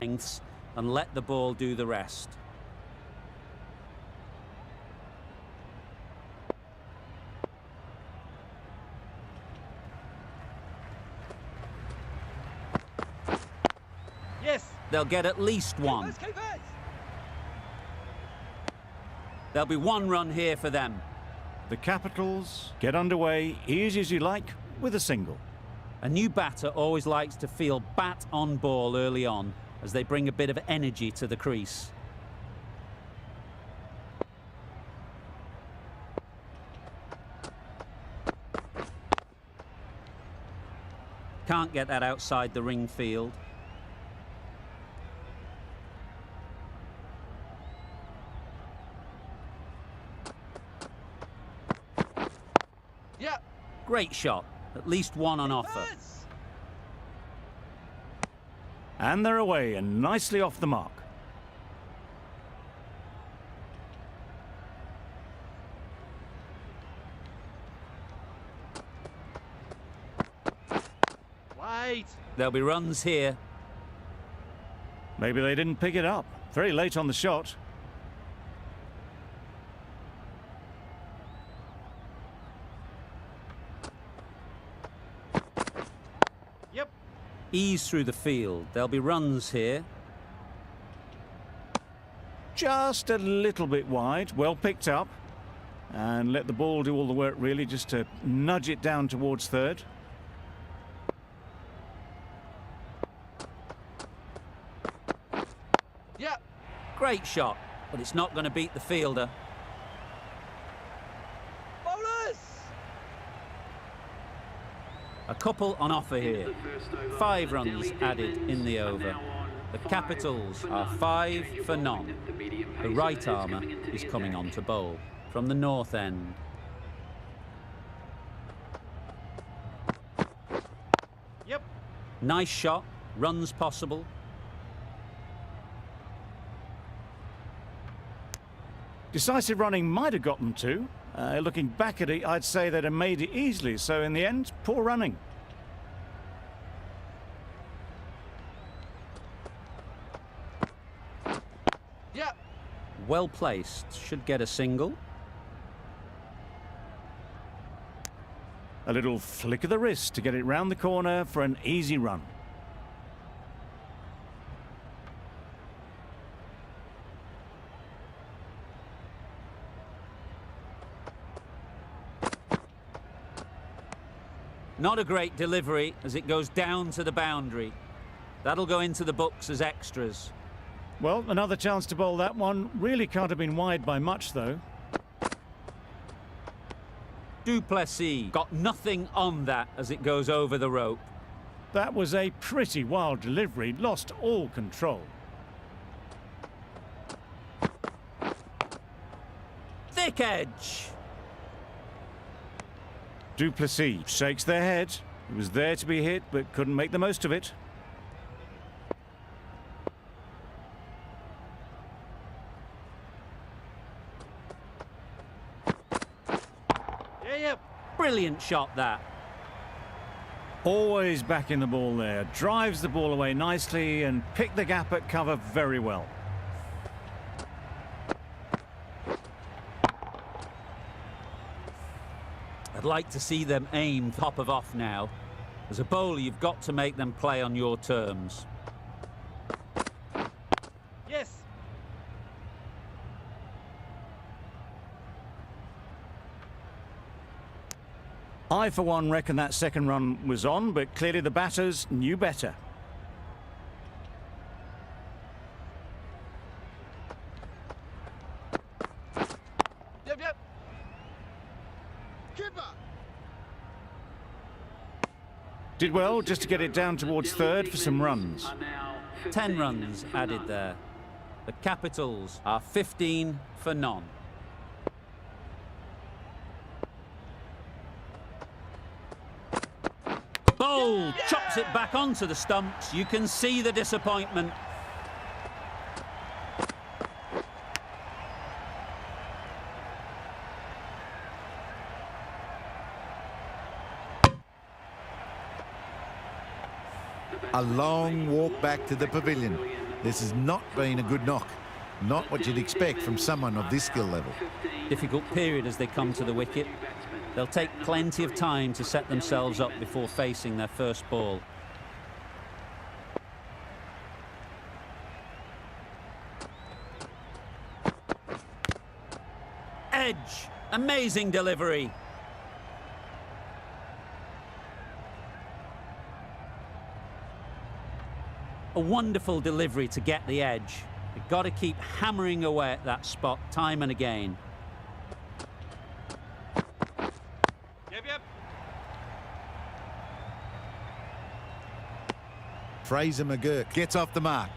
lengths and let the ball do the rest. Yes. They'll get at least one. There'll be one run here for them. The Capitals get underway easy as you like with a single. A new batter always likes to feel bat on ball early on as they bring a bit of energy to the crease. Can't get that outside the ring field. Yeah. Great shot. At least one on offer. And they're away and nicely off the mark. Wait. There'll be runs here. Maybe they didn't pick it up. Very late on the shot. Yep. Ease through the field. There'll be runs here. Just a little bit wide. Well picked up. And let the ball do all the work, really, just to nudge it down towards third. Yeah. Great shot, but it's not going to beat the fielder. Bowlers. A couple on offer here. 5 runs added in the over. The Capitals are 5 for none. The right armour is coming on to bowl from the north end. Yep. Nice shot, runs possible. Decisive running might have got them to. Looking back at it, I'd say they'd have made it easily. So in the end, poor running. Yeah. Well placed, should get a single. A little flick of the wrist to get it round the corner for an easy run. Not a great delivery as it goes down to the boundary. That'll go into the books as extras. Well, another chance to bowl that one. Really can't have been wide by much, though. Du Plessis got nothing on that as it goes over the rope. That was a pretty wild delivery. Lost all control. Thick edge. Du Plessis shakes their head. He was there to be hit, but couldn't make the most of it. Yeah. Brilliant shot that. Always back in the ball there. Drives the ball away nicely and picked the gap at cover very well. I'd like to see them aim top of off now. As a bowler, you've got to make them play on your terms. Yes. I, for one, reckon that second run was on, but clearly the batters knew better. Yep. Keeper. Did well just to get it down towards third for some runs. 10 runs added there. The Capitals are 15 for none. Bowl chops it back onto the stumps. You can see the disappointment. A long walk back to the pavilion. This has not been a good knock. Not what you'd expect from someone of this skill level. Difficult period as they come to the wicket. They'll take plenty of time to set themselves up before facing their first ball. Edge! Amazing delivery. A wonderful delivery to get the edge. You've got to keep hammering away at that spot time and again. Yep. Fraser McGurk gets off the mark.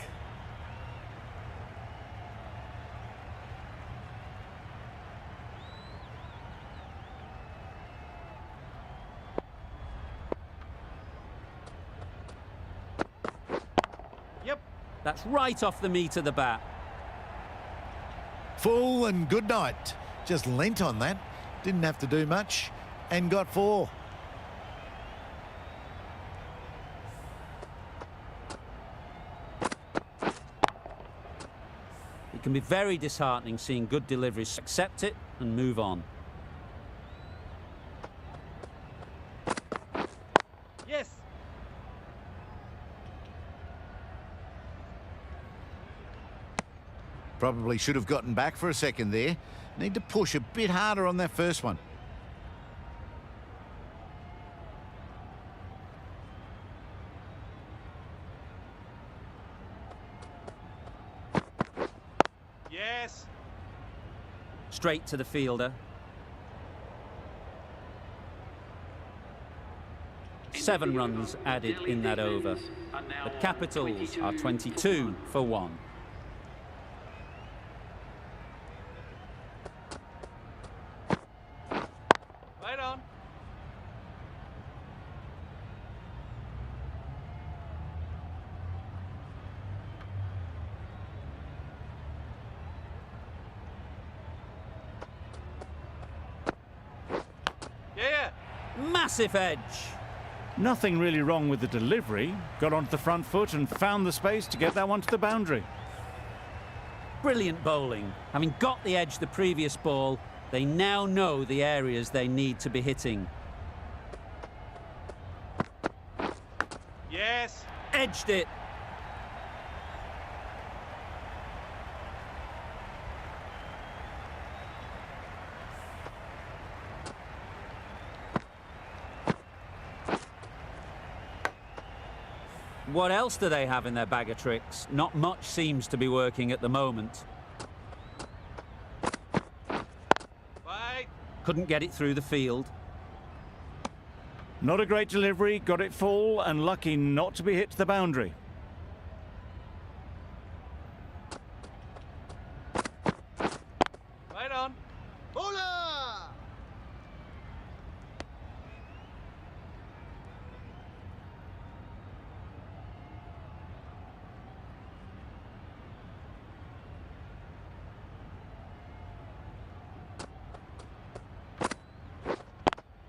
Yep. That's right off the meat of the bat. Full and good night. Just leant on that. Didn't have to do much and got 4. It can be very disheartening seeing good deliveries. Accept it and move on. Yes. Probably should have gotten back for a second there. Need to push a bit harder on that first one. Yes. Straight to the fielder. 7 runs added in that over. The Capitals are 22 for 1. Right on. Yeah. Massive edge. Nothing really wrong with the delivery. Got onto the front foot and found the space to get that one to the boundary. Brilliant bowling. Having got the edge the previous ball, they now know the areas they need to be hitting. Yes. Edged it. What else do they have in their bag of tricks? Not much seems to be working at the moment. Right. Couldn't get it through the field. Not a great delivery, got it full and lucky not to be hit to the boundary. Right on. Bowler!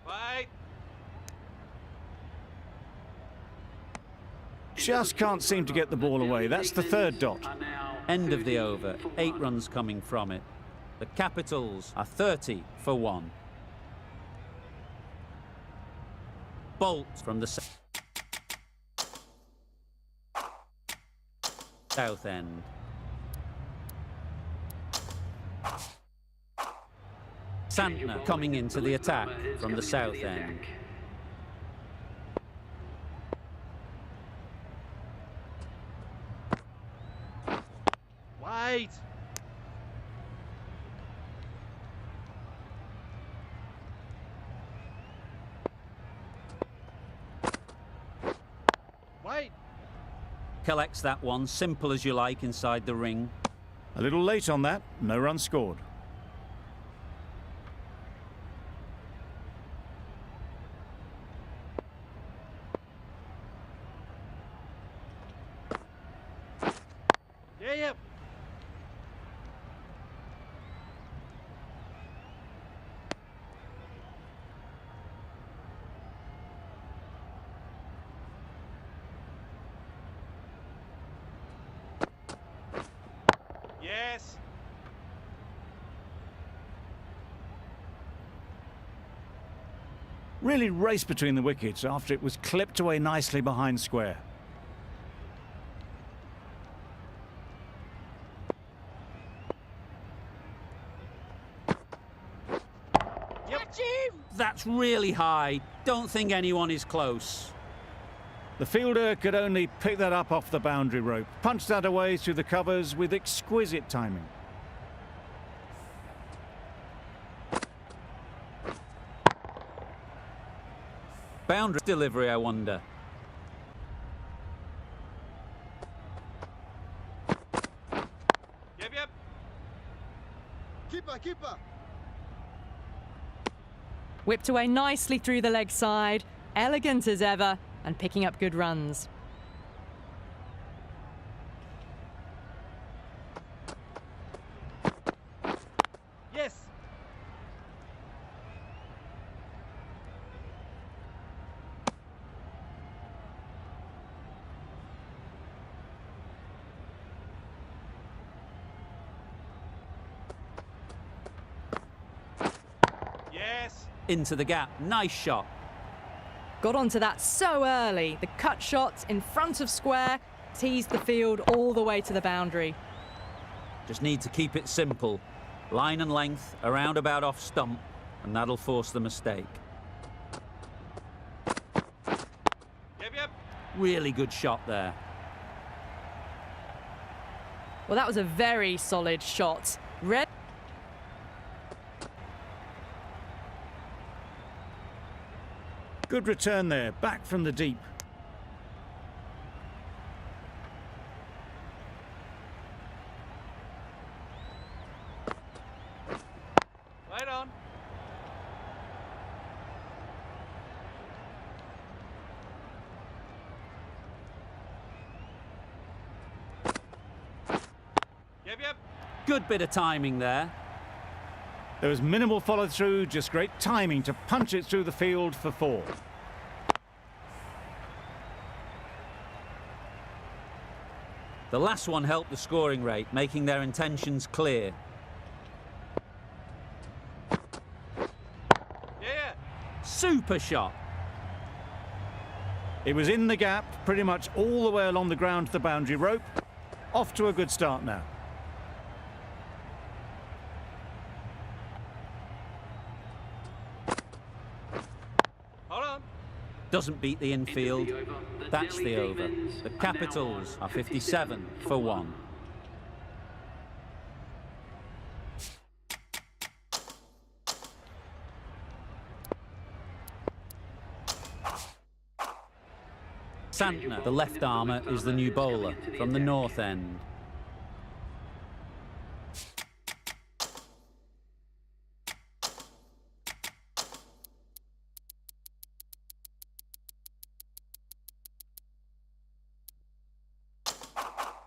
Right. Just can't seem to get the ball away. That's the 3rd dot. End of the over. 8 runs coming from it. The Capitals are 30 for 1. Bolt from the south end. Santner coming into the attack from the south end. Wait. Wait. Collects that one, simple as you like, inside the ring. A little late on that, no run scored. Yeah. Yes. Really raced between the wickets after it was clipped away nicely behind square. Yep. That's really high. Don't think anyone is close. The fielder could only pick that up off the boundary rope. Punched that away through the covers with exquisite timing. Boundary delivery, I wonder. Yep. Keeper. Whipped away nicely through the leg side, elegant as ever, and picking up good runs. Yes. Yes. Into the gap. Nice shot. Got onto that so early. The cut shot in front of square teased the field all the way to the boundary. Just need to keep it simple. Line and length, around about off stump, and that'll force the mistake. Yep. Really good shot there. Well, that was a very solid shot. Red. Good return there, back from the deep. Right on. Yep. Good bit of timing there. There was minimal follow through, just great timing to punch it through the field for 4. The last one helped the scoring rate, making their intentions clear. Yeah. Super shot. It was in the gap, pretty much all the way along the ground to the boundary rope. Off to a good start now. Hold on. Doesn't beat the infield. That's the over. The Capitals are 57 for 1. Santner, the left armour, is the new bowler from the north end.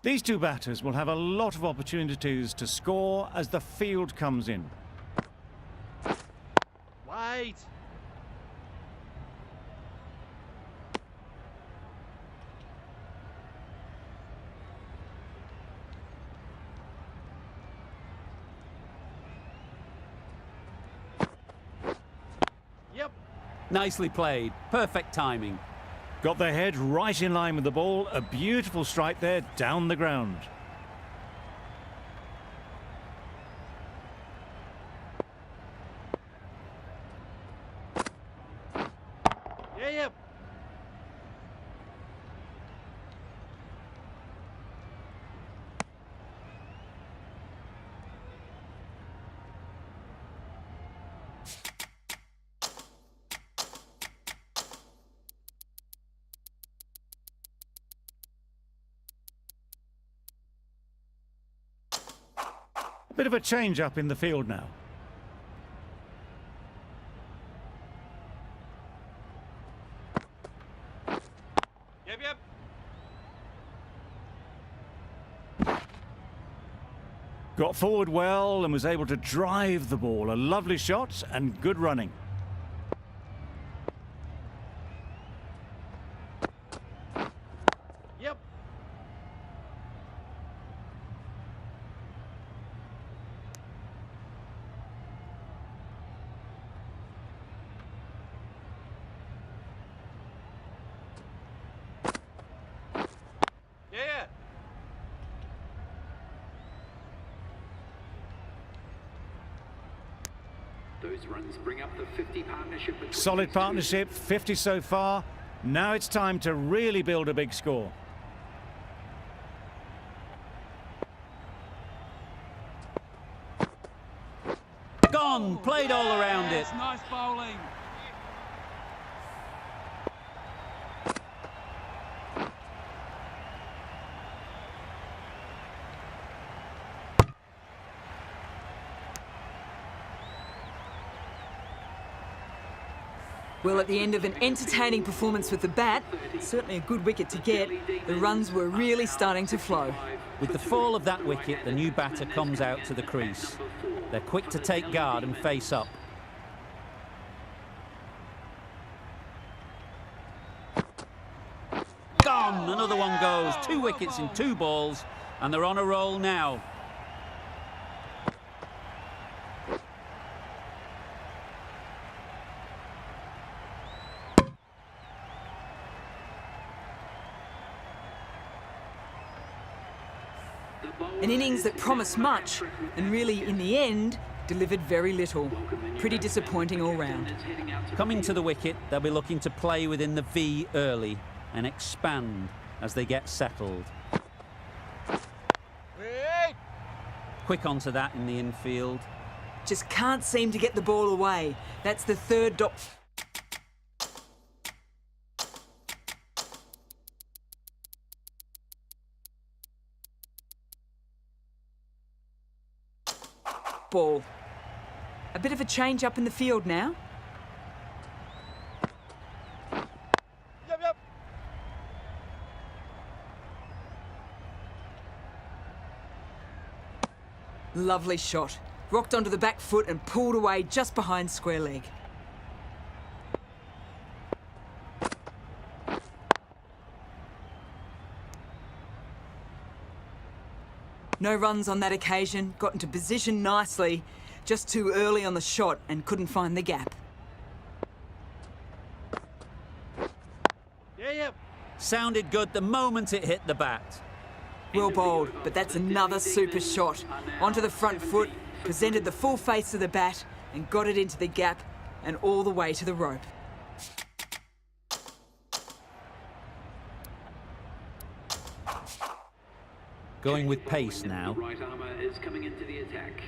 These two batters will have a lot of opportunities to score as the field comes in. Wait. Yep. Nicely played. Perfect timing. Got their head right in line with the ball. A beautiful strike there down the ground. Yep. Bit of a change up in the field now. Yep. Got forward well and was able to drive the ball. A lovely shot and good running. Yep. Those runs bring up the 50 partnership. Solid partnership, 50 so far. Now it's time to really build a big score. Gone, played all around it. Nice bowling. Well, at the end of an entertaining performance with the bat, certainly a good wicket to get, the runs were really starting to flow. With the fall of that wicket, the new batter comes out to the crease. They're quick to take guard and face up. Gone! Another one goes. 2 wickets in 2 balls, and they're on a roll now. An innings that promised much, and really, in the end, delivered very little. Pretty disappointing all round. Coming to the wicket, they'll be looking to play within the V early and expand as they get settled. Quick onto that in the infield. Just can't seem to get the ball away. That's the third dot. Ball. A bit of a change up in the field now. Yep. Lovely shot. Rocked onto the back foot and pulled away just behind square leg. No runs on that occasion, got into position nicely, just too early on the shot and couldn't find the gap. Yep. Sounded good the moment it hit the bat. Well bowled, but that's another super shot. Onto the front foot, presented the full face of the bat and got it into the gap and all the way to the rope. Going with pace now. Right armour is coming into the attack.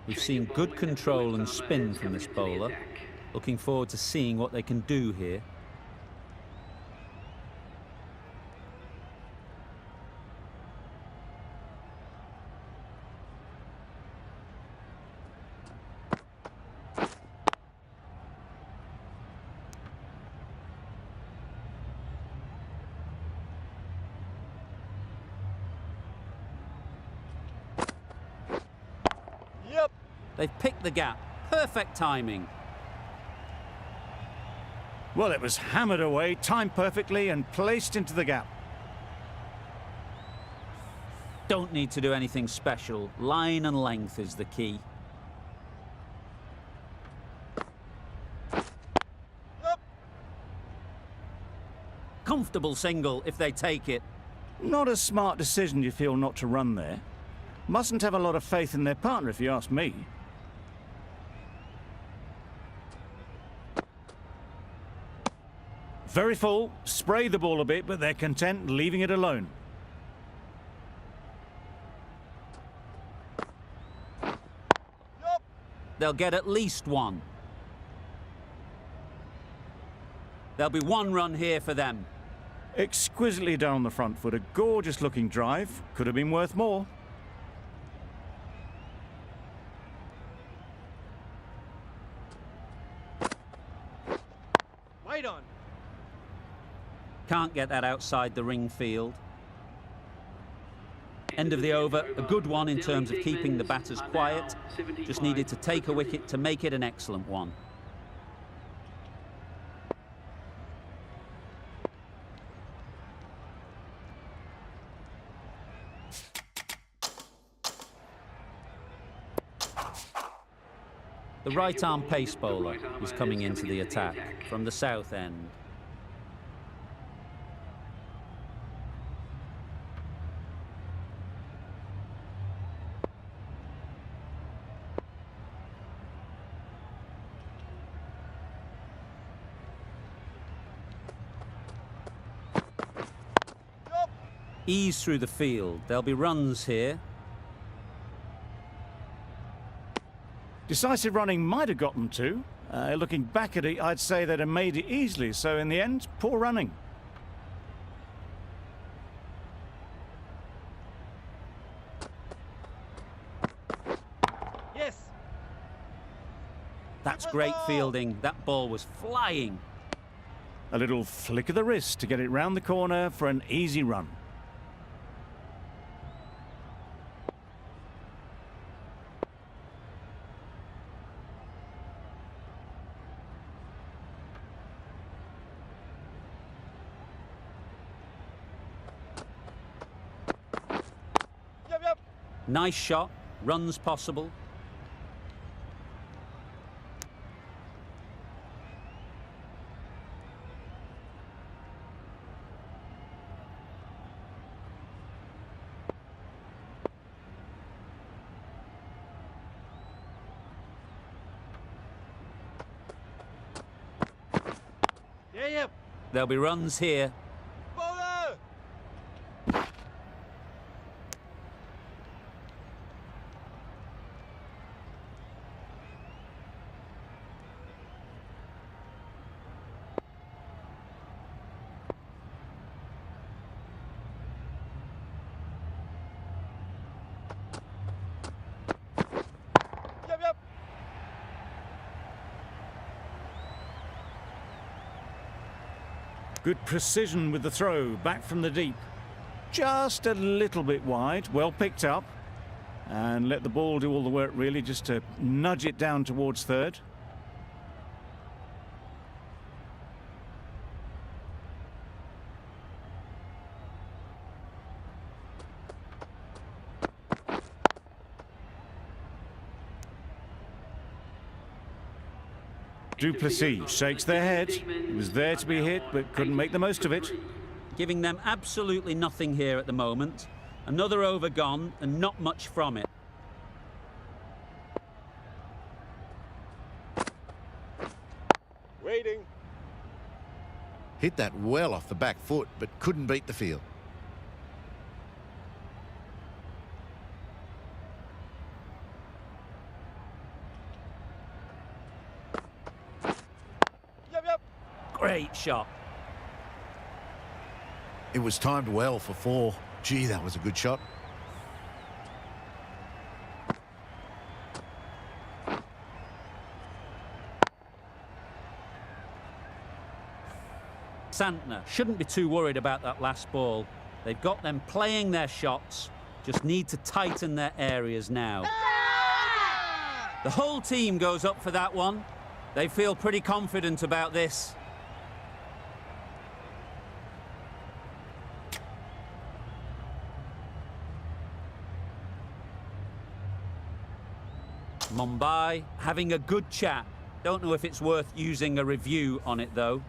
We've seen good control and spin from this bowler. Looking forward to seeing what they can do here. They've picked the gap. Perfect timing. Well, it was hammered away, timed perfectly and placed into the gap. Don't need to do anything special. Line and length is the key. Comfortable single if they take it. Not a smart decision, you feel, not to run there. Mustn't have a lot of faith in their partner, if you ask me. Very full, spray the ball a bit, but they're content leaving it alone. They'll get at least one. There'll be 1 run here for them. Exquisitely down the front foot, a gorgeous looking drive. Could have been worth more. Wait on. Can't get that outside the ring field. End of the over, a good one in terms of keeping the batters quiet. Just needed to take a wicket to make it an excellent one. The right-arm pace bowler is coming into the attack from the south end. Ease through the field. There'll be runs here. Decisive running might have got them to. Looking back at it, I'd say they'd have made it easily. So in the end, poor running. Yes. That's great fielding. That ball was flying. A little flick of the wrist to get it round the corner for an easy run. Yep. Nice shot. Runs possible. Yep. There'll be runs here. Bowler. Yep. Good precision with the throw back from the deep. Just a little bit wide. Well picked up. And let the ball do all the work really, just to nudge it down towards third. Duplessis shakes their head. He was there to be hit, but couldn't make the most of it. Giving them absolutely nothing here at the moment. Another over gone and not much from it. Waiting. Hit that well off the back foot, but couldn't beat the field. Yep. Great shot. It was timed well for 4. Gee, that was a good shot. Santner shouldn't be too worried about that last ball. They've got them playing their shots, just need to tighten their areas now. The whole team goes up for that one. They feel pretty confident about this. Mumbai having a good chat. Don't know if it's worth using a review on it though.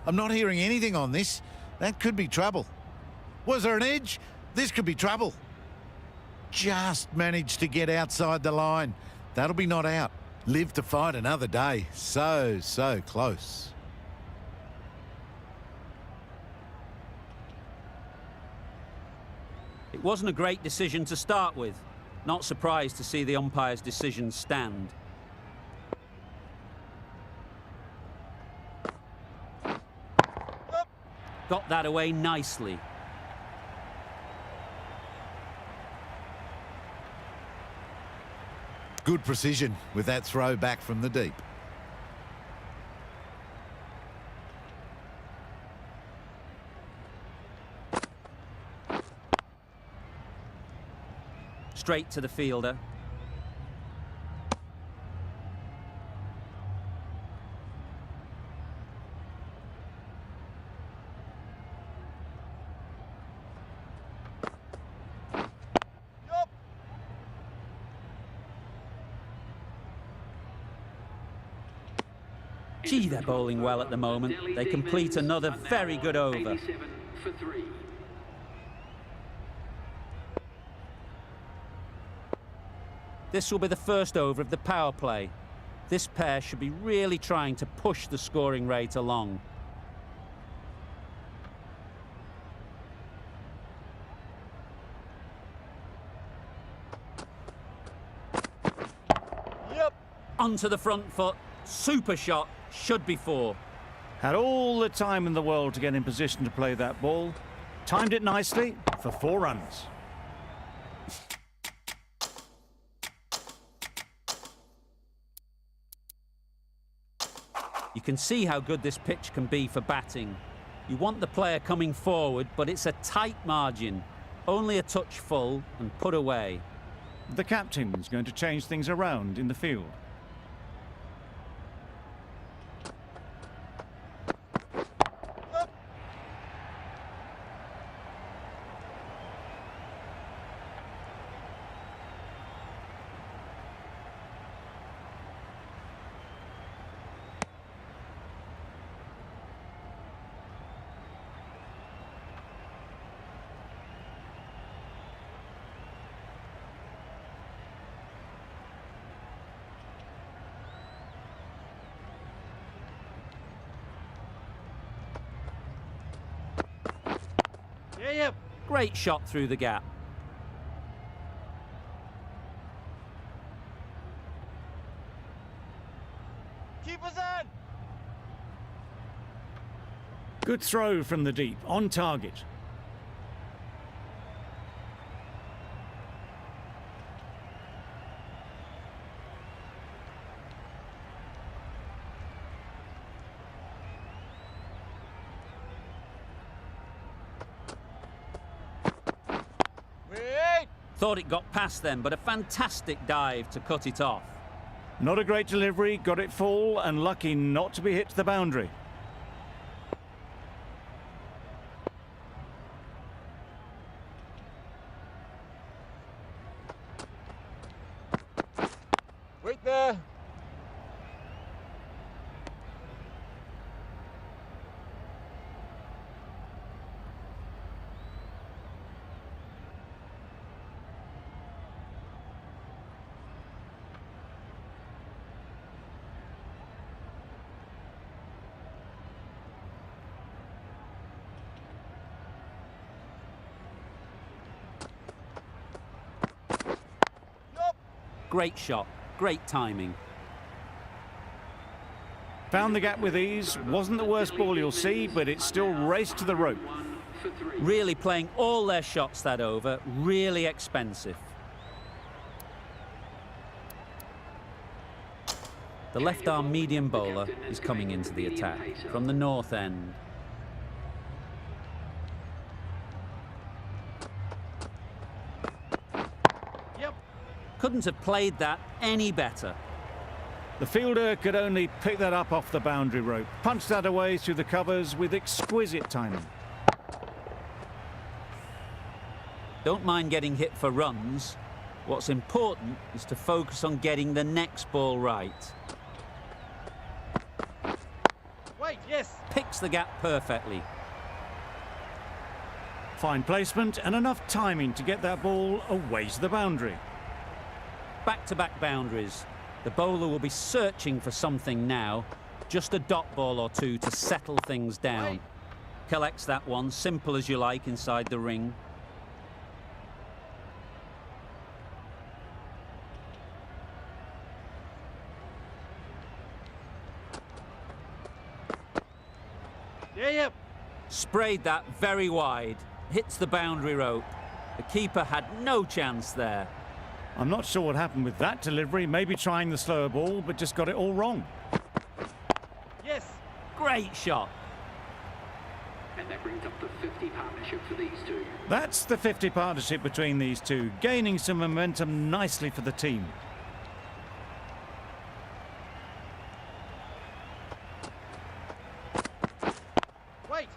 I'm not hearing anything on this. That could be trouble. Was there an edge? This could be trouble. Just managed to get outside the line. That'll be not out. Live to fight another day. So close. It wasn't a great decision to start with. Not surprised to see the umpire's decision stand. Got that away nicely. Good precision with that throw back from the deep. Straight to the fielder. Yup. Gee, they're bowling well at the moment. They complete another very good over. 87 for 3. This will be the first over of the power play. This pair should be really trying to push the scoring rate along. Yep. Onto the front foot. Super shot. Should be 4. Had all the time in the world to get in position to play that ball. Timed it nicely for 4 runs. You can see how good this pitch can be for batting. You want the player coming forward, but it's a tight margin. Only a touch full and put away. The captain's going to change things around in the field. Yep. Great shot through the gap. Keepers in. Good throw from the deep, on target. Wait. Thought it got past them, but a fantastic dive to cut it off. Not a great delivery, got it full and lucky not to be hit to the boundary. Wait there. Great shot, great timing. Found the gap with ease, wasn't the worst ball you'll see, but it still raced to the rope. 1 for 3. Really playing all their shots that over, really expensive. The left-arm medium bowler is coming into the attack from the north end. Yep. Couldn't have played that any better. The fielder could only pick that up off the boundary rope, punched that away through the covers with exquisite timing. Don't mind getting hit for runs. What's important is to focus on getting the next ball right. Wait, yes. Picks the gap perfectly. Fine placement and enough timing to get that ball away to the boundary. Back-to-back boundaries. The bowler will be searching for something now. Just a dot ball or two to settle things down. Wait. Collects that one, simple as you like, inside the ring. Yep. Sprayed that very wide. Hits the boundary rope. The keeper had no chance there. I'm not sure what happened with that delivery, maybe trying the slower ball, but just got it all wrong. Yes. Great shot. And that brings up the 50 partnership for these two. That's the 50 partnership between these two, gaining some momentum nicely for the team. Wait.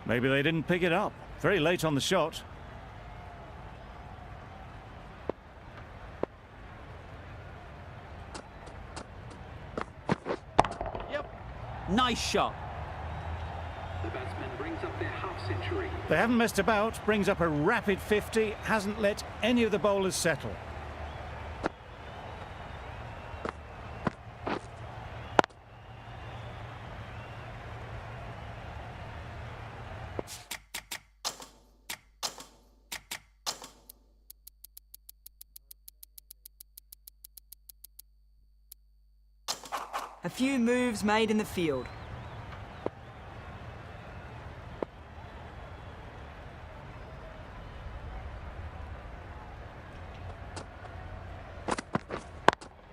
Maybe they didn't pick it up. Very late on the shot. Yep. Nice shot. The batsman brings up their half-century. They haven't messed about, brings up a rapid 50, hasn't let any of the bowlers settle. A few moves made in the field.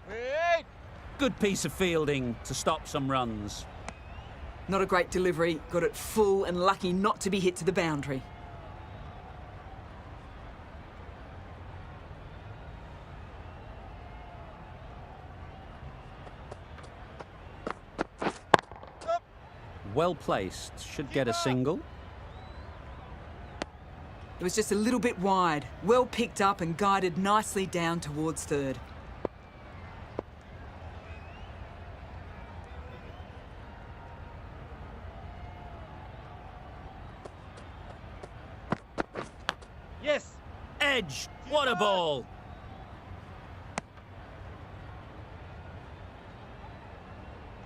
Wait. Good piece of fielding to stop some runs. Not a great delivery, got it full and lucky not to be hit to the boundary. Well placed. Should get a single. It was just a little bit wide, well picked up and guided nicely down towards third. Yes. Edge. What a ball.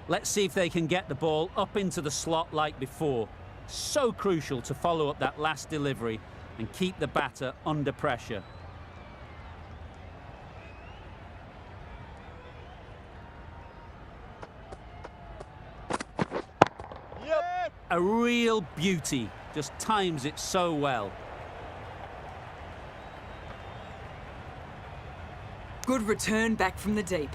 Let's see if they can get the ball up into the slot like before. So crucial to follow up that last delivery and keep the batter under pressure. Yep. A real beauty. Just times it so well. Good return back from the deep.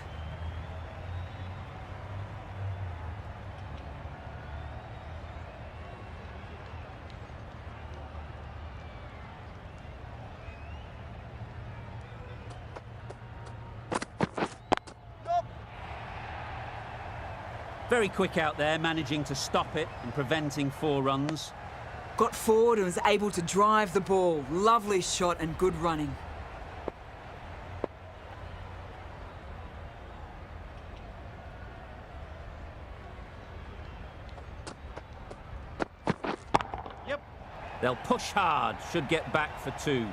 Very quick out there, managing to stop it and preventing 4 runs. Got forward and was able to drive the ball. Lovely shot and good running. Yep. They'll push hard, should get back for 2.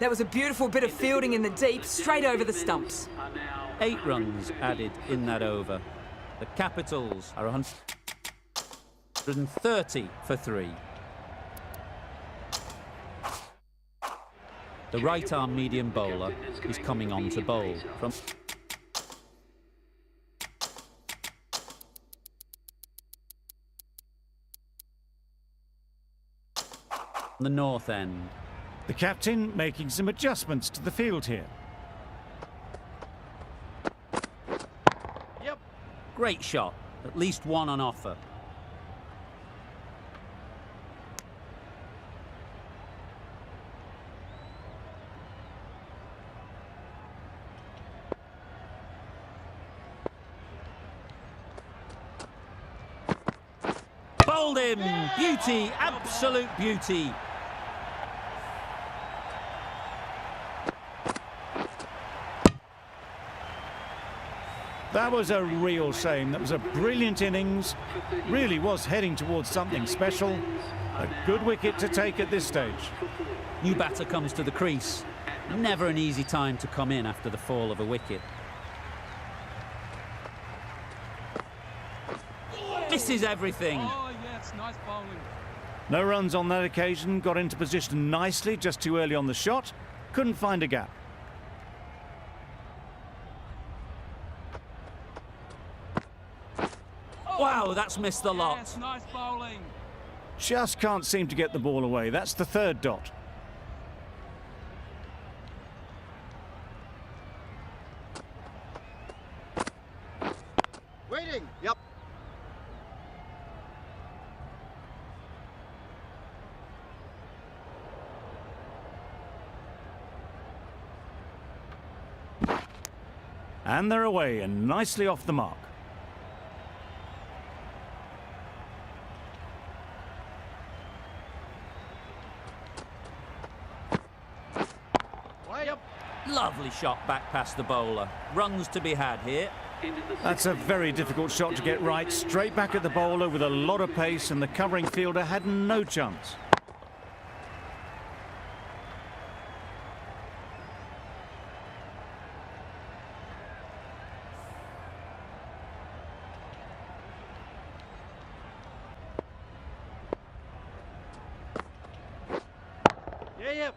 That was a beautiful bit of fielding in the deep, straight over the stumps. 8 runs added in that over. The Capitals are 130 for 3. The right-arm medium bowler is coming on to bowl from the north end. The captain making some adjustments to the field here. Yep. Great shot, at least 1 on offer. Bowled him! Beauty, absolute beauty. That was a real shame. That was a brilliant innings. Really was heading towards something special. A good wicket to take at this stage. New batter comes to the crease. Never an easy time to come in after the fall of a wicket. Misses everything. Oh, yes, nice bowling. No runs on that occasion. Got into position nicely, just too early on the shot. Couldn't find a gap. Wow, that's missed the lot. Yes, nice bowling. Just can't seem to get the ball away. That's the 3rd dot. And they're away and nicely off the mark. Yep. Lovely shot back past the bowler. Runs to be had here. That's a very difficult shot to get right. Straight back at the bowler with a lot of pace, and the covering fielder had no chance. Yep.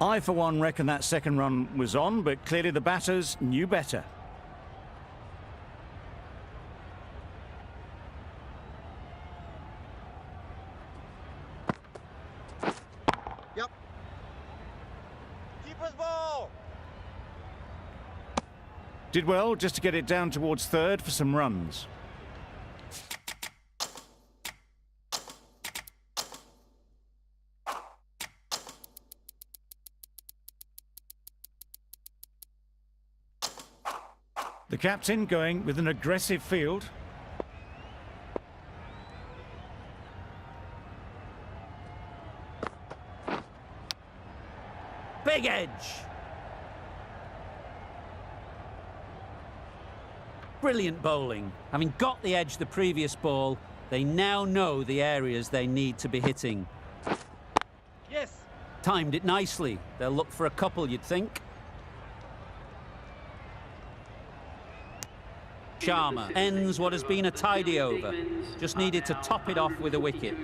I, for one, reckon that second run was on, but clearly the batters knew better. Yep. Keeper's ball. Did well just to get it down towards third for some runs. The captain going with an aggressive field. Big edge. Brilliant bowling. Having got the edge the previous ball, they now know the areas they need to be hitting. Yes. Timed it nicely. They'll look for a couple, you'd think. Sharma ends what has been a tidy over. Just needed to top it off with a wicket.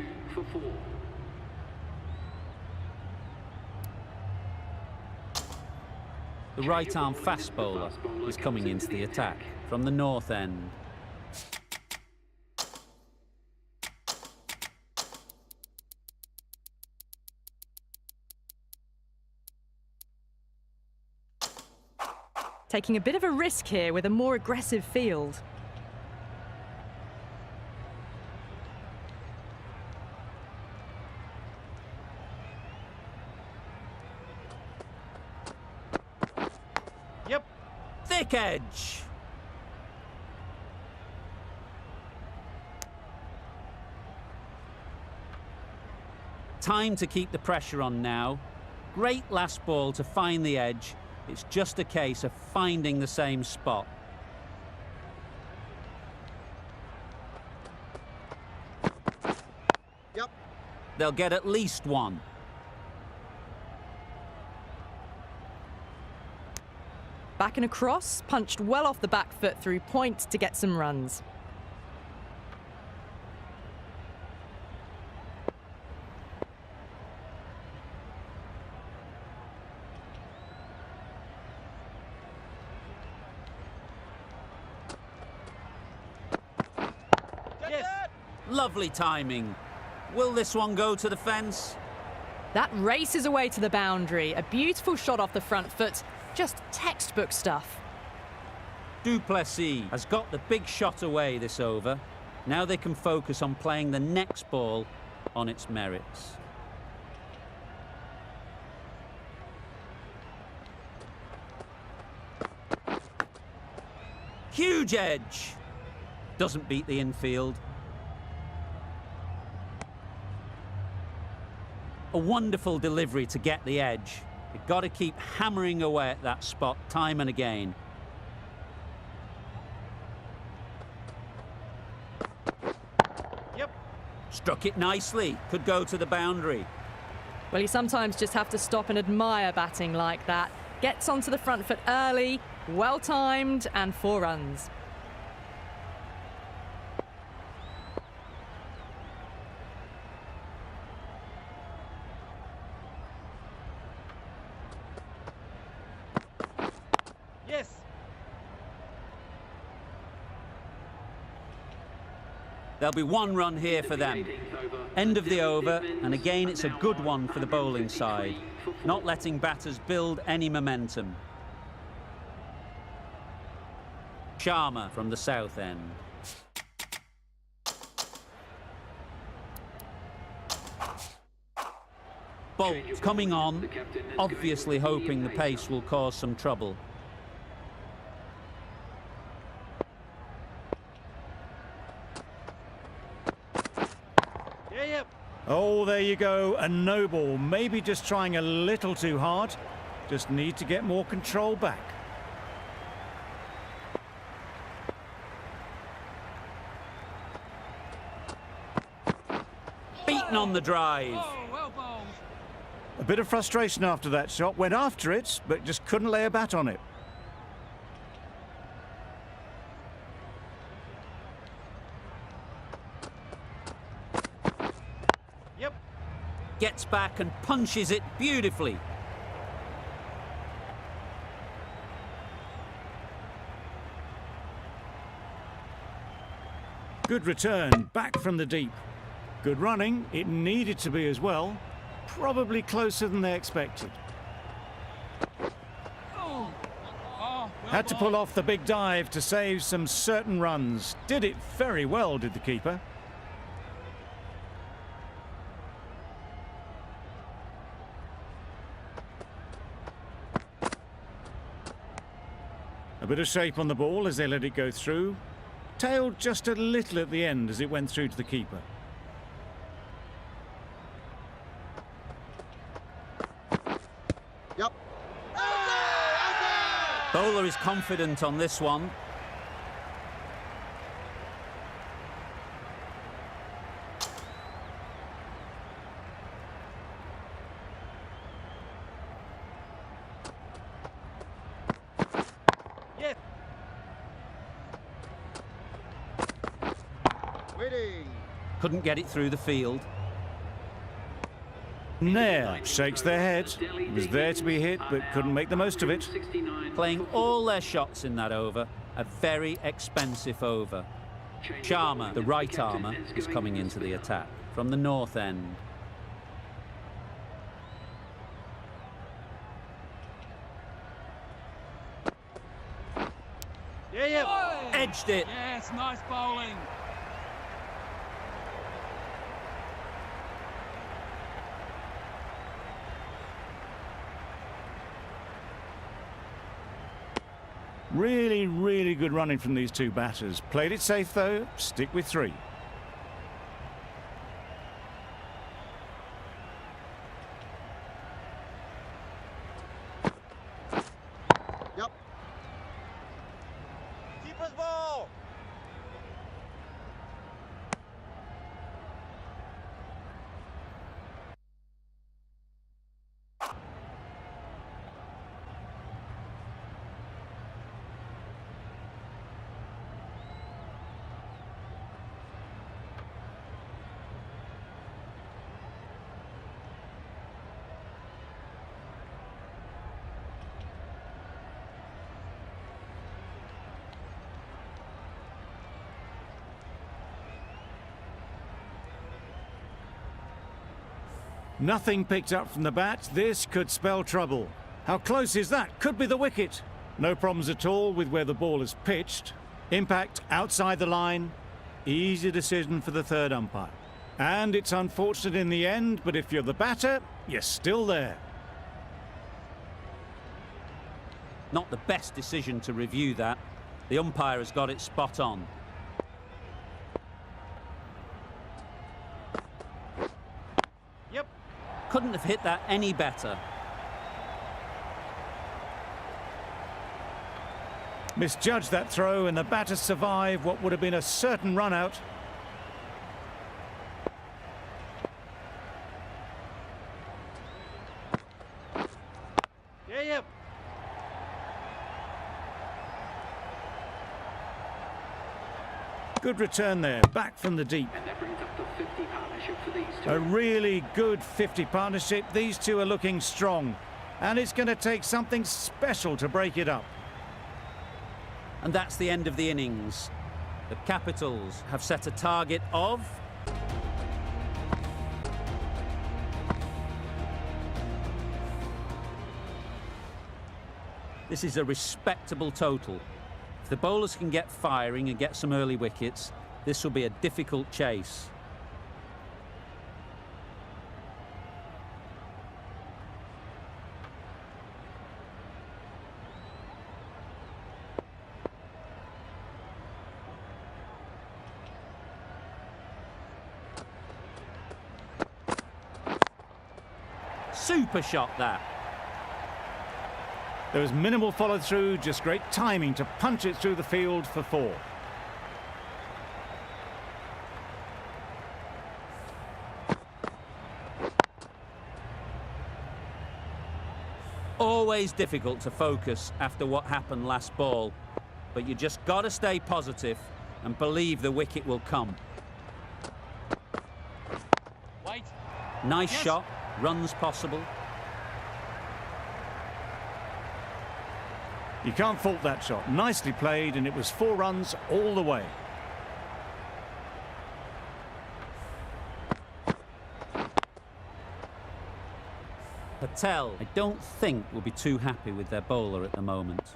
The right-arm fast bowler is coming into the attack from the north end. Taking a bit of a risk here with a more aggressive field. Yep. Thick edge. Time to keep the pressure on now. Great last ball to find the edge. It's just a case of finding the same spot. Yep. They'll get at least one. Back and across, punched well off the back foot through point to get some runs. Yes. Lovely timing. Will this one go to the fence? That races away to the boundary. A beautiful shot off the front foot. Just textbook stuff. Duplessis has got the big shot away this over. Now they can focus on playing the next ball on its merits. Huge edge. Doesn't beat the infield. A wonderful delivery to get the edge. You've got to keep hammering away at that spot time and again. Yep. Struck it nicely. Could go to the boundary. Well, you sometimes just have to stop and admire batting like that. Gets onto the front foot early, well timed, and 4 runs. Yes. There'll be 1 run here for them. End of the over, and again it's a good one for the bowling side, not letting batters build any momentum. Sharma from the south end. Bolt coming on, obviously hoping the pace will cause some trouble. Yeah, yep. Oh, there you go, a no ball. Maybe just trying a little too hard. Just need to get more control back. Beaten on the drive. A bit of frustration after that shot. Went after it, but just couldn't lay a bat on it. Yep. Gets back and punches it beautifully. Good return, back from the deep. Good running, it needed to be as well. Probably closer than they expected. Had to pull off the big dive to save some certain runs. Did it very well, did the keeper. A bit of shape on the ball as they let it go through. Tailed just a little at the end as it went through to the keeper. Yep. Bowler is confident on this one. Yes. Waiting. Couldn't get it through the field. Nair shakes their head. Was there to be hit, but couldn't make the most of it. Playing all their shots in that over. A very expensive over. Sharma, the right armour, is coming into the attack from the north end. Yeah, yep. Edged it. Yes, nice bowling. Really, really good running from these two batters. Played it safe though, stick with 3. Yep. Keeper's ball. Nothing picked up from the bat. This could spell trouble. How close is that? Could be the wicket. No problems at all with where the ball is pitched. Impact outside the line. Easy decision for the third umpire. And it's unfortunate in the end, but if you're the batter, you're still there. Not the best decision to review that. The umpire has got it spot on. Yep. Couldn't have hit that any better. Misjudged that throw and the batter survived what would have been a certain run out. Yeah, yep. Good return there, back from the deep. And that brings up the 50 partnership for these two. A really good 50 partnership. These two are looking strong. And it's going to take something special to break it up. And that's the end of the innings. The Capitals have set a target of... This is a respectable total. If the bowlers can get firing and get some early wickets, this will be a difficult chase. Super shot that. There was minimal follow-through, just great timing to punch it through the field for 4. Always difficult to focus after what happened last ball, but you just got to stay positive and believe the wicket will come. Wait. Nice Yes. shot, runs possible. You can't fault that shot. Nicely played, and it was 4 runs all the way. Patel, I don't think, will be too happy with their bowler at the moment.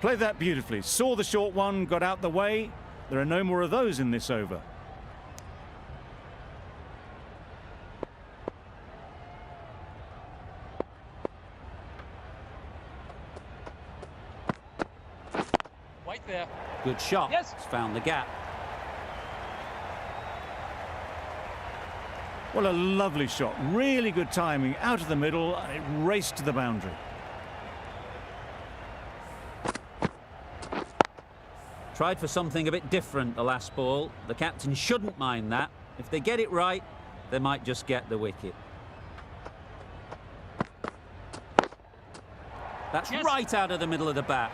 Played that beautifully. Saw the short one, got out the way. There are no more of those in this over. Wait there. Good shot. Yes. It's found the gap. Well, a lovely shot. Really good timing. Out of the middle, and it raced to the boundary. Tried for something a bit different the last ball. The captain shouldn't mind that. If they get it right, they might just get the wicket. That's Yes. right out of the middle of the bat.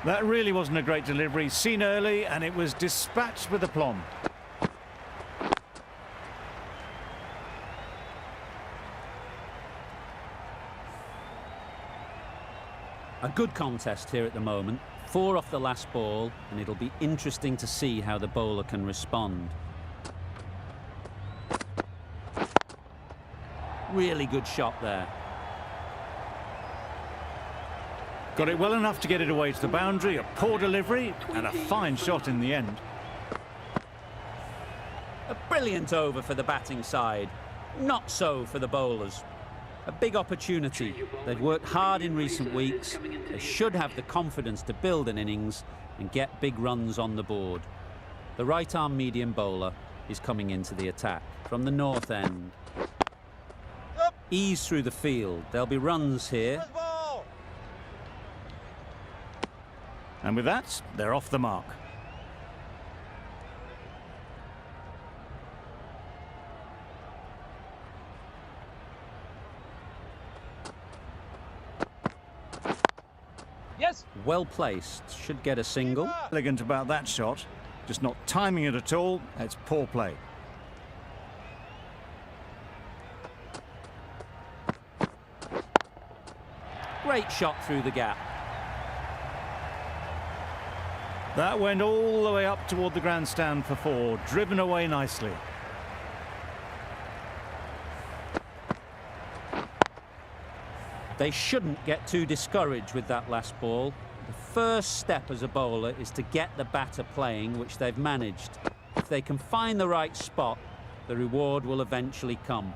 That really wasn't a great delivery. Seen early, and it was dispatched with aplomb. A good contest here at the moment. 4 off the last ball, and it'll be interesting to see how the bowler can respond. Really good shot there. Got it well enough to get it away to the boundary. A poor delivery, and a fine shot in the end. A brilliant over for the batting side. Not so for the bowlers. A big opportunity. They've worked hard in recent weeks. They should have the confidence to build an innings and get big runs on the board. The right-arm medium bowler is coming into the attack from the north end. Up. Ease through the field. There'll be runs here. First ball. And with that, they're off the mark. Yes. Well placed. Should get a single. Elegant about that shot. Just not timing it at all. It's poor play. Great shot through the gap. That went all the way up toward the grandstand for 4. Driven away nicely. They shouldn't get too discouraged with that last ball. The first step as a bowler is to get the batter playing, which they've managed. If they can find the right spot, the reward will eventually come.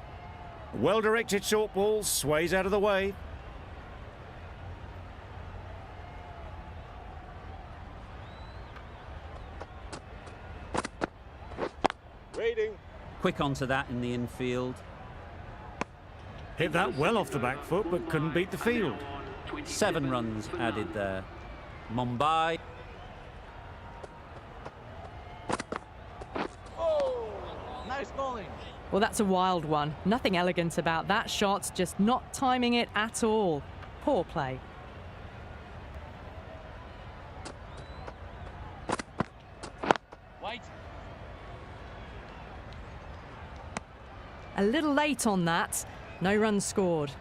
Well-directed short ball, sways out of the way. Waiting. Quick onto that in the infield. Hit that well off the back foot, but couldn't beat the field. 7 runs added there. Mumbai. Oh, nice bowling. Well, that's a wild one. Nothing elegant about that shot, just not timing it at all. Poor play. Wait. A little late on that. No runs scored.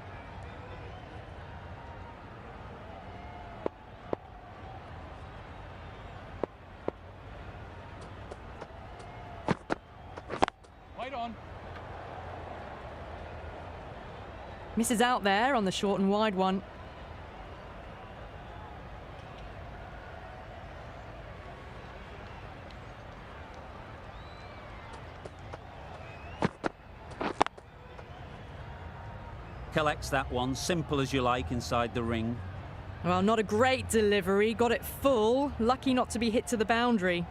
Wait on. Misses out there on the short and wide one. Collects that one, simple as you like, inside the ring. Well, not a great delivery. Got it full. Lucky not to be hit to the boundary.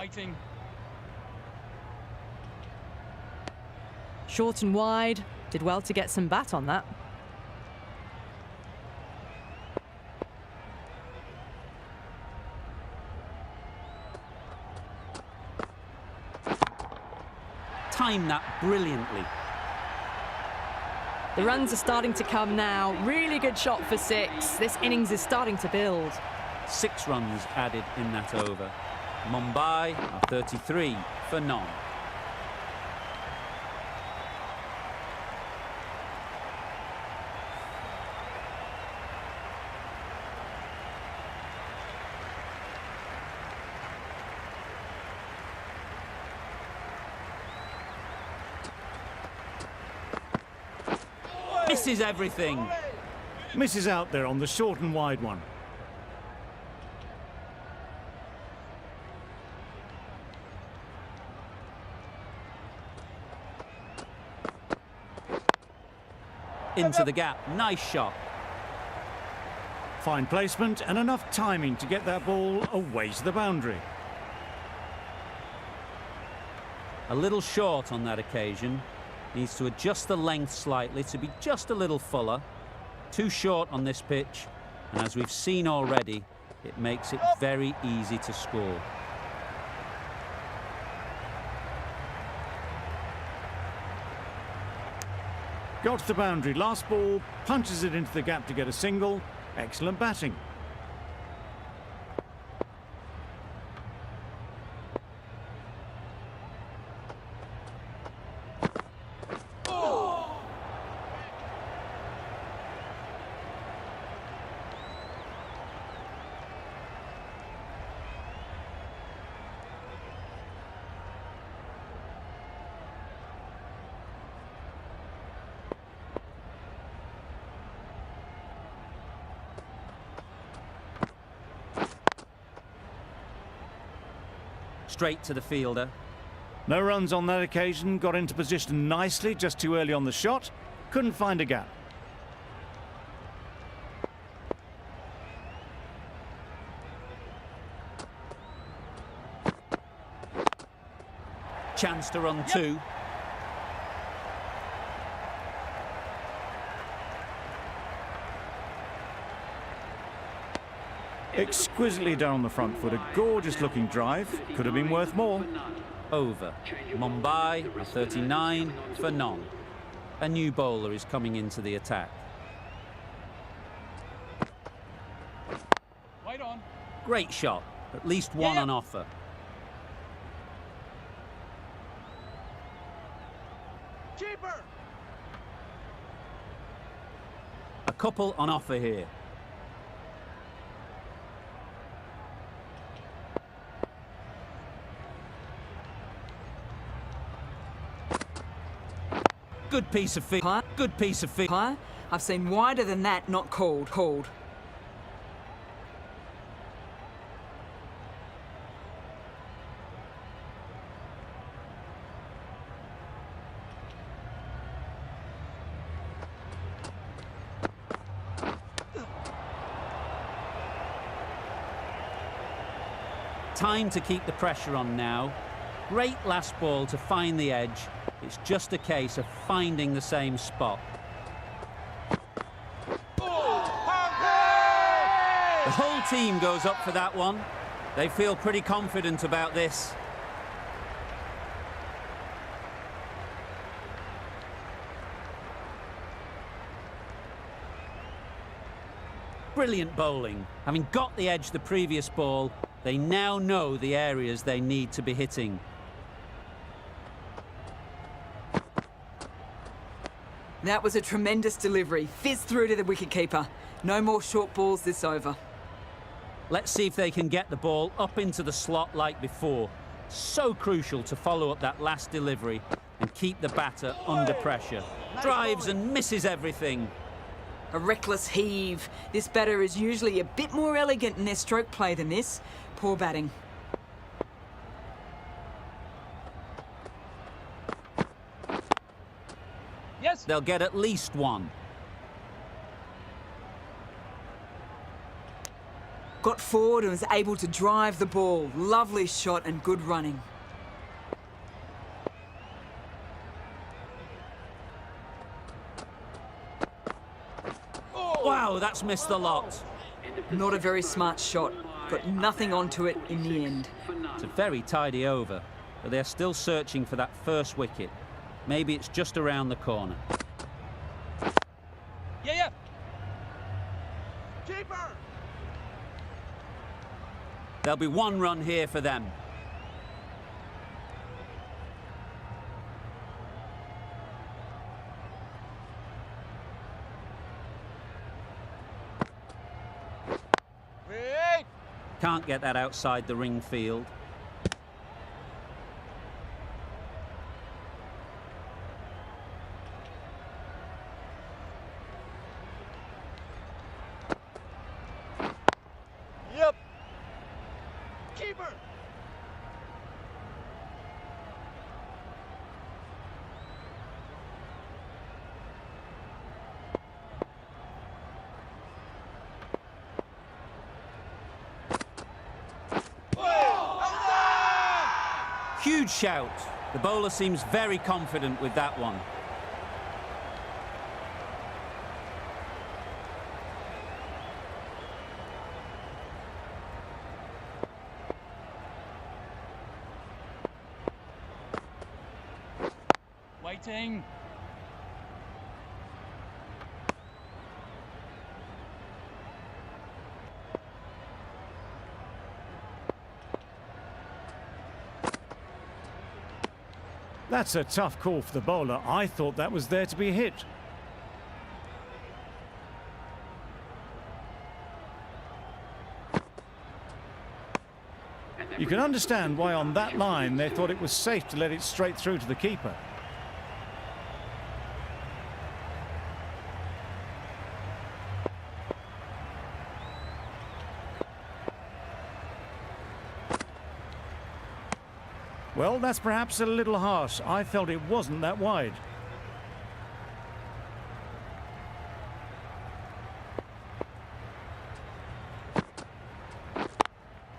Waiting. Short and wide. Did well to get some bat on that. Timed that brilliantly. The runs are starting to come now. Really good shot for 6. This innings is starting to build. 6 runs added in that over. Mumbai are 33 for none. Misses everything. Misses out there on the short and wide one. Into the gap. Nice shot. Fine placement and enough timing to get that ball away to the boundary. A little short on that occasion. Needs to adjust the length slightly to be just a little fuller. Too short on this pitch, and as we've seen already, it makes it very easy to score. Got to the boundary. Last ball, punches it into the gap to get a single. Excellent batting. Straight to the fielder. No runs on that occasion. Got into position nicely, just too early on the shot. Couldn't find a gap. Chance to run 2. Exquisitely down on the front foot. A gorgeous looking drive. Could have been worth more. Over. Mumbai are 39 for none. A new bowler is coming into the attack. Wait on. Great shot. At least one on offer. Keeper. A couple on offer here. Good piece of feet. Good piece of feet. Huh? I've seen wider than that, not called. Time to keep the pressure on now. Great last ball to find the edge. It's just a case of finding the same spot. The whole team goes up for that one. They feel pretty confident about this. Brilliant bowling. Having got the edge the previous ball, they now know the areas they need to be hitting. That was a tremendous delivery. Fizzed through to the wicketkeeper. No more short balls this over. Let's see if they can get the ball up into the slot like before. So crucial to follow up that last delivery and keep the batter under pressure. Drives and misses everything. A reckless heave. This batter is usually a bit more elegant in their stroke play than this. Poor batting. Yes. They'll get at least one. Got forward and was able to drive the ball. Lovely shot and good running. Wow, that's missed the lot. Not a very smart shot. Got nothing onto it in the end. It's a very tidy over, but they're still searching for that first wicket. Maybe it's just around the corner. Yeah. Keeper. There'll be one run here for them. Wait. Can't get that outside the ring field. Yep. Keeper. Huge shout. The bowler seems very confident with that one. Waiting. That's a tough call for the bowler. I thought that was there to be hit. You can understand why on that line they thought it was safe to let it straight through to the keeper. Well, that's perhaps a little harsh. I felt it wasn't that wide.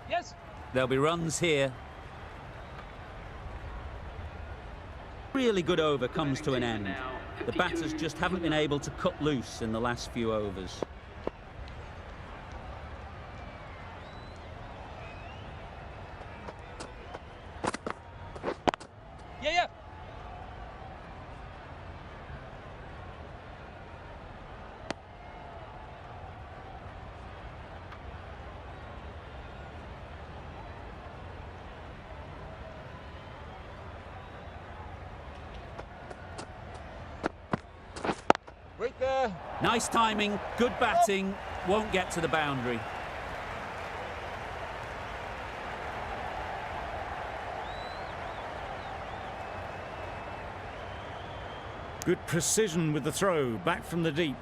Yes. There'll be runs here. Really good over comes to an end. The batters just haven't been able to cut loose in the last few overs. Yeah. Right there. Nice timing, good batting, won't get to the boundary. Good precision with the throw, back from the deep.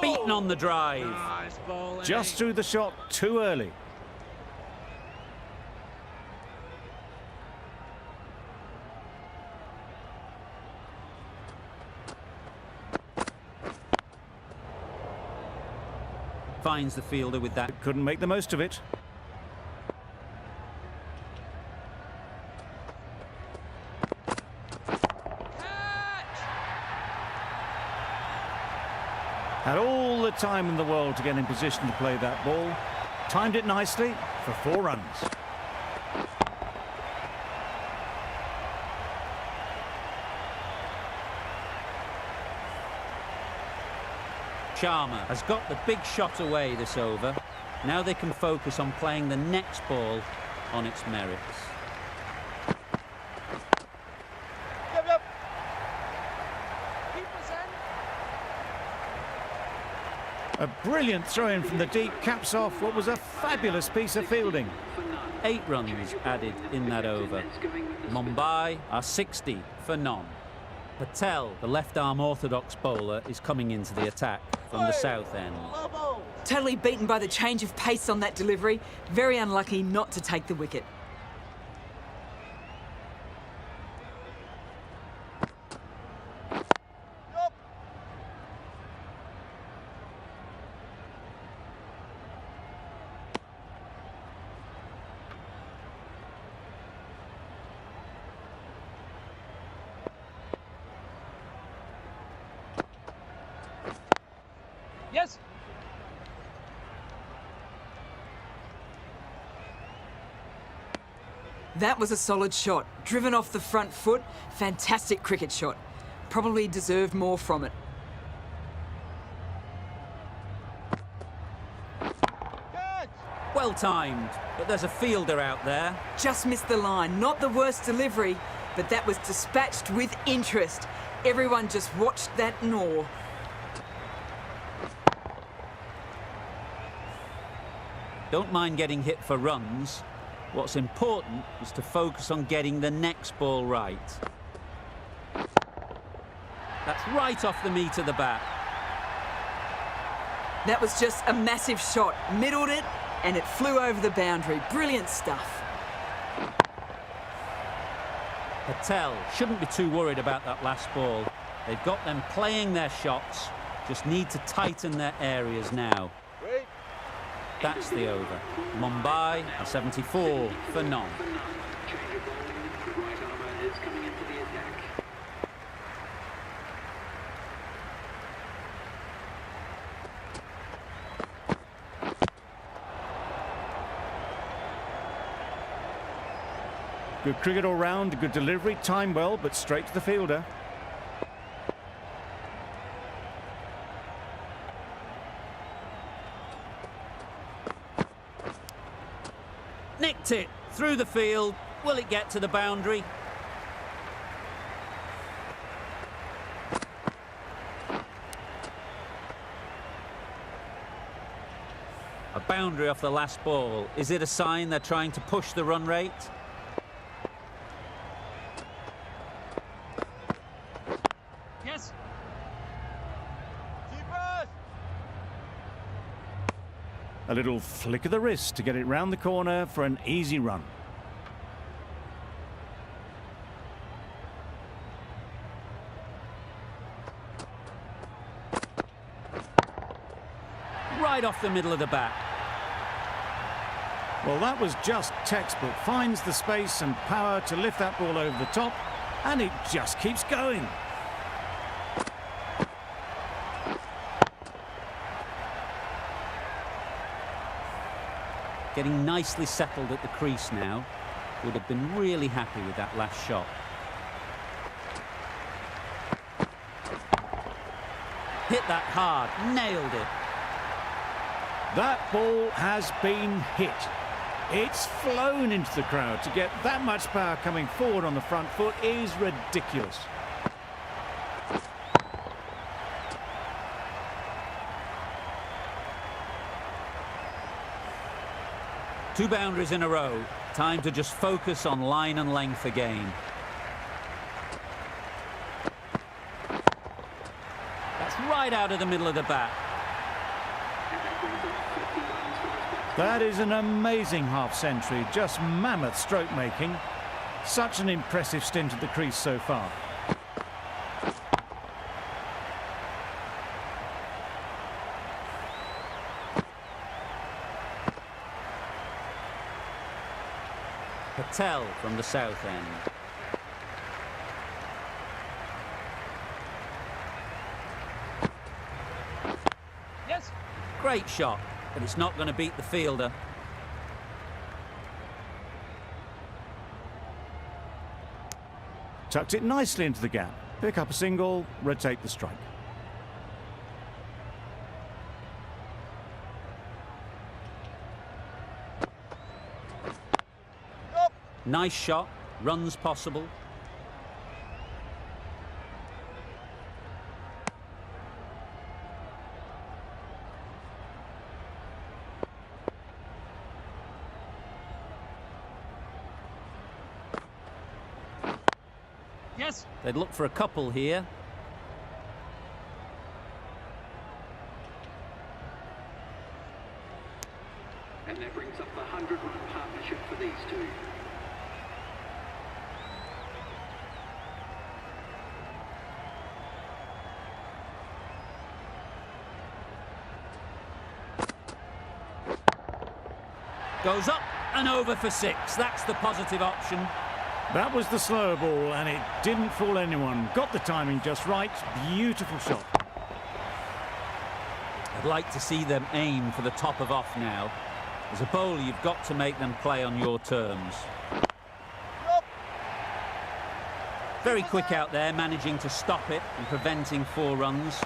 Beaten on the drive. Nice bowling. Just threw the shot too early. Finds the fielder with that. Couldn't make the most of it. Had all the time in the world to get in position to play that ball. Timed it nicely for 4 runs. Sharma has got the big shot away this over. Now they can focus on playing the next ball on its merits. Yep. Keeper's in. A brilliant throw-in from the deep caps off what was a fabulous piece of fielding. 8 runs added in that over. Mumbai are 60 for none. Patel, the left-arm orthodox bowler, is coming into the attack from the south end. Totally beaten by the change of pace on that delivery. Very unlucky not to take the wicket. Yes. That was a solid shot. Driven off the front foot. Fantastic cricket shot. Probably deserved more from it. Catch. Well timed, but there's a fielder out there. Just missed the line. Not the worst delivery, but that was dispatched with interest. Everyone just watched that gnaw. Don't mind getting hit for runs. What's important is to focus on getting the next ball right. That's right off the meat of the bat. That was just a massive shot. Middled it, and it flew over the boundary. Brilliant stuff. Patel shouldn't be too worried about that last ball. They've got them playing their shots, just need to tighten their areas now. Wait. That's the over. Mumbai are 74 for none. Change of bowling. The right armour is coming into the attack. Good cricket all round, good delivery, timed well, but straight to the fielder. Nicked it through the field. Will it get to the boundary? A boundary off the last ball. Is it a sign they're trying to push the run rate? Yes. Keepers. A little flick of the wrist to get it round the corner for an easy run. Right off the middle of the bat. Well, that was just textbook. Finds the space and power to lift that ball over the top, and it just keeps going. Getting nicely settled at the crease now. Would have been really happy with that last shot. Hit that hard, nailed it. That ball has been hit. It's flown into the crowd. To get that much power coming forward on the front foot is ridiculous. Two boundaries in a row. Time to just focus on line and length again. That's right out of the middle of the bat. That is an amazing half-century, just mammoth stroke making. Such an impressive stint at the crease so far. Patel from the south end. Yes. Great shot, but it's not going to beat the fielder. Tucked it nicely into the gap. Pick up a single, rotate the strike. Up. Nice shot, runs possible. Yes. They'd look for a couple here. And that brings up the 100-run partnership for these two. Goes up and over for 6. That's the positive option. That was the slower ball, and it didn't fool anyone. Got the timing just right. Beautiful shot. I'd like to see them aim for the top of off now. As a bowler, you've got to make them play on your terms. Very quick out there, managing to stop it and preventing 4 runs.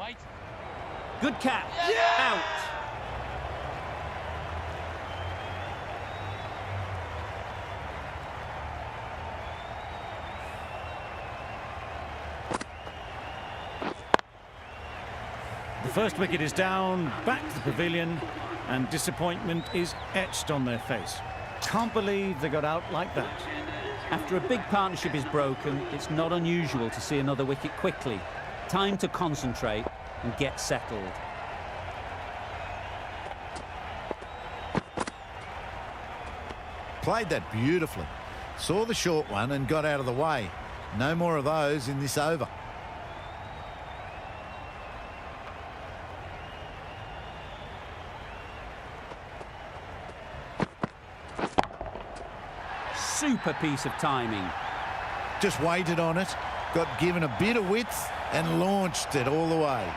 Wait. Good catch. Out. The first wicket is down, back to the pavilion, and disappointment is etched on their face. Can't believe they got out like that. After a big partnership is broken, it's not unusual to see another wicket quickly. Time to concentrate and get settled. Played that beautifully. Saw the short one and got out of the way. No more of those in this over. Super piece of timing. Just waited on it, got given a bit of width and launched it all the way.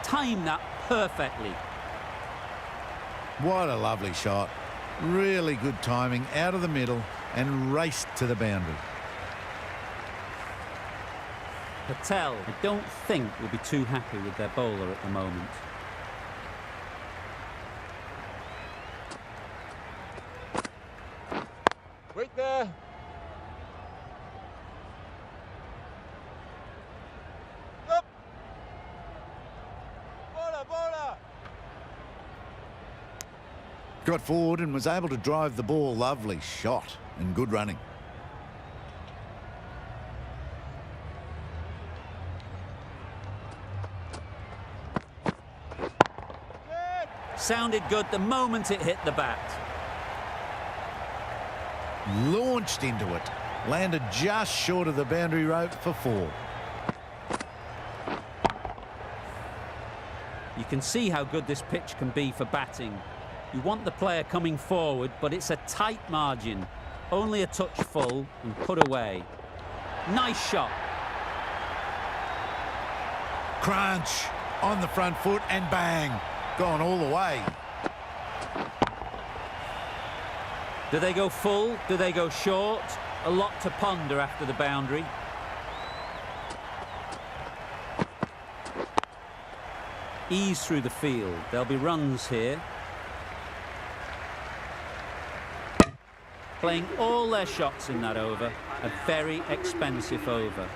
Timed that perfectly. What a lovely shot. Really good timing, out of the middle and raced to the boundary. Patel, I don't think, will be too happy with their bowler at the moment. Wait there. Up. Bowler. Got forward and was able to drive the ball. Lovely shot and good running. Sounded good the moment it hit the bat. Launched into it. Landed just short of the boundary rope for 4. You can see how good this pitch can be for batting. You want the player coming forward, but it's a tight margin. Only a touch full and put away. Nice shot. Crunch on the front foot and bang. Gone all the way. Do they go full? Do they go short? A lot to ponder after the boundary. Ease through the field. There'll be runs here. Playing all their shots in that over. A very expensive over.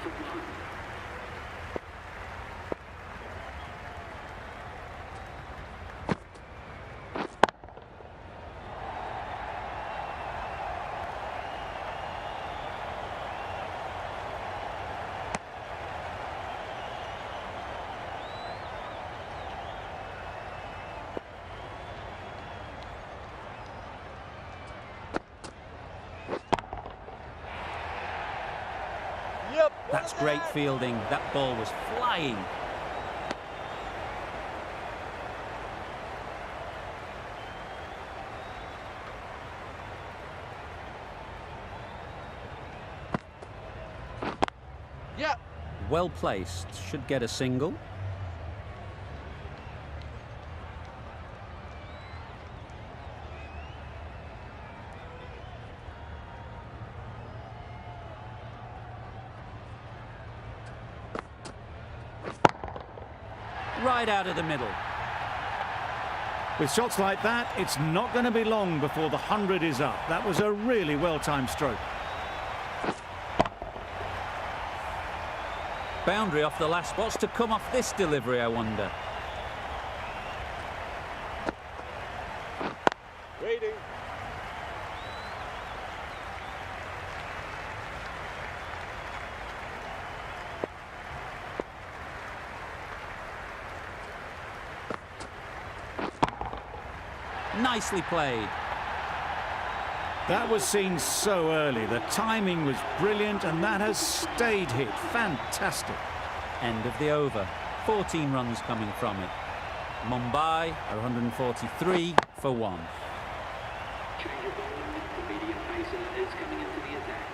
Yep. That's great fielding. That ball was flying. Yep. Well placed. Should get a single. Right out of the middle. With shots like that, it's not going to be long before the 100 is up. That was a really well-timed stroke. Boundary off the last. What's to come off this delivery, I wonder? Waiting. Nicely played. That was seen so early. The timing was brilliant, and that has stayed hit. Fantastic. End of the over. 14 runs coming from it. Mumbai are 143 for 1. Change of bowling. The medium pacer is coming into the attack.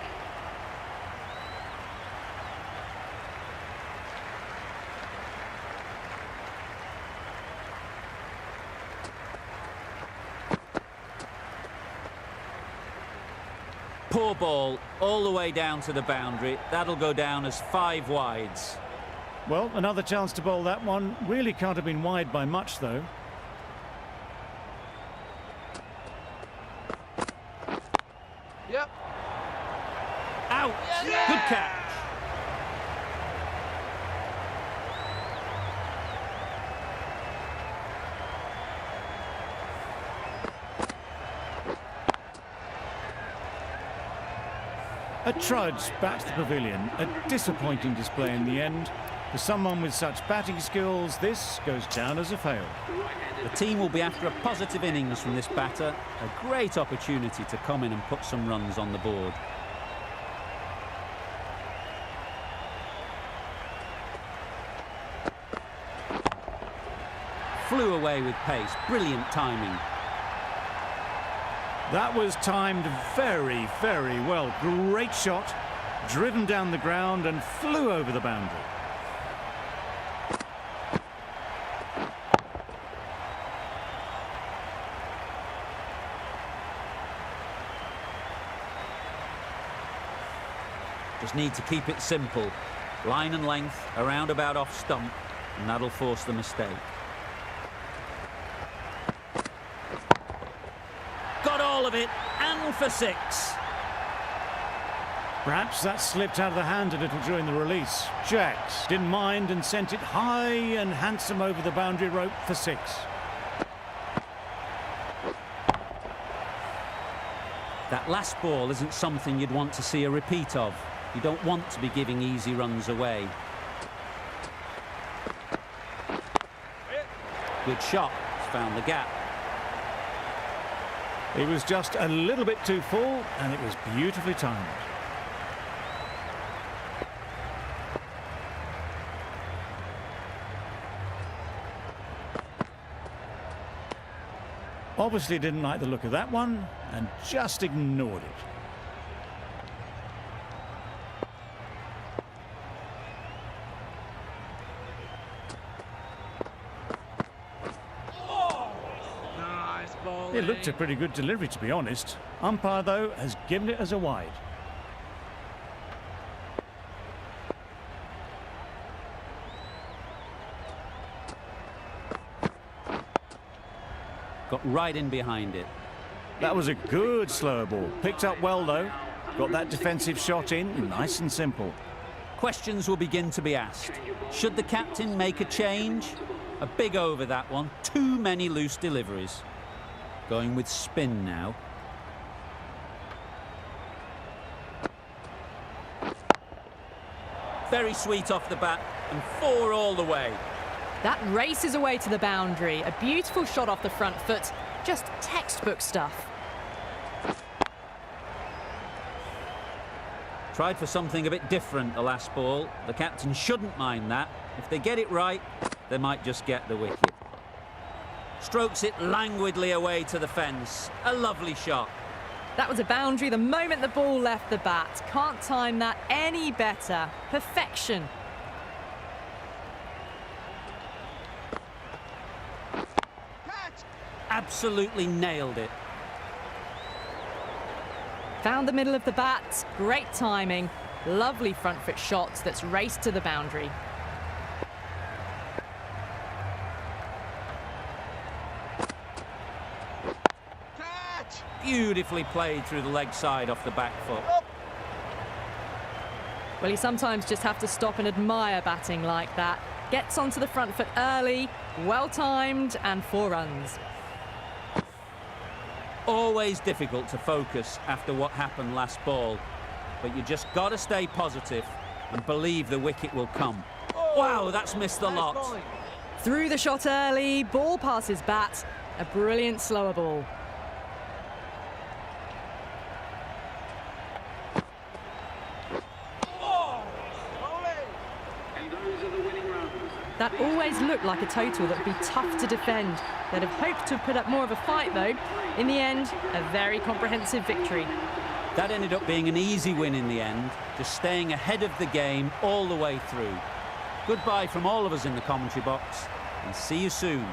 Poor ball all the way down to the boundary. That'll go down as 5 wides. Well, another chance to bowl that one. Really can't have been wide by much, though. Yep. Out! Good catch. A trudge back to the pavilion. A disappointing display in the end. For someone with such batting skills, this goes down as a fail. The team will be after a positive innings from this batter. A great opportunity to come in and put some runs on the board. Flew away with pace. Brilliant timing. That was timed very, very well. Great shot, driven down the ground and flew over the boundary. Just need to keep it simple. Line and length, around about off stump, and that'll force the mistake. Got all of it, and for 6. Perhaps that slipped out of the hand a little during the release. Jacks didn't mind and sent it high and handsome over the boundary rope for 6. That last ball isn't something you'd want to see a repeat of. You don't want to be giving easy runs away. Good shot, found the gap. It was just a little bit too full and it was beautifully timed. Obviously didn't like the look of that one and just ignored it. It looked a pretty good delivery, to be honest. Umpire, though, has given it as a wide. Got right in behind it. That was a good slower ball. Picked up well, though. Got that defensive shot in, nice and simple. Questions will begin to be asked. Should the captain make a change? A big over, that one. Too many loose deliveries. Going with spin now. Very sweet off the bat, and 4 all the way. That races away to the boundary. A beautiful shot off the front foot. Just textbook stuff. Tried for something a bit different the last ball. The captain shouldn't mind that. If they get it right, they might just get the wicket. Strokes it languidly away to the fence. A lovely shot. That was a boundary the moment the ball left the bat. Can't time that any better. Perfection. Absolutely nailed it. Found the middle of the bat. Great timing. Lovely front foot shot that's raced to the boundary. Beautifully played through the leg side off the back foot. Well, you sometimes just have to stop and admire batting like that. Gets onto the front foot early, well timed, and 4 runs. Always difficult to focus after what happened last ball, but you just got to stay positive and believe the wicket will come. Wow, that's missed the lot. Through the shot early, ball passes bat. A brilliant slower ball. That always looked like a total that would be tough to defend. They'd have hoped to have put up more of a fight, though. In the end, a very comprehensive victory. That ended up being an easy win in the end, just staying ahead of the game all the way through. Goodbye from all of us in the commentary box, and see you soon.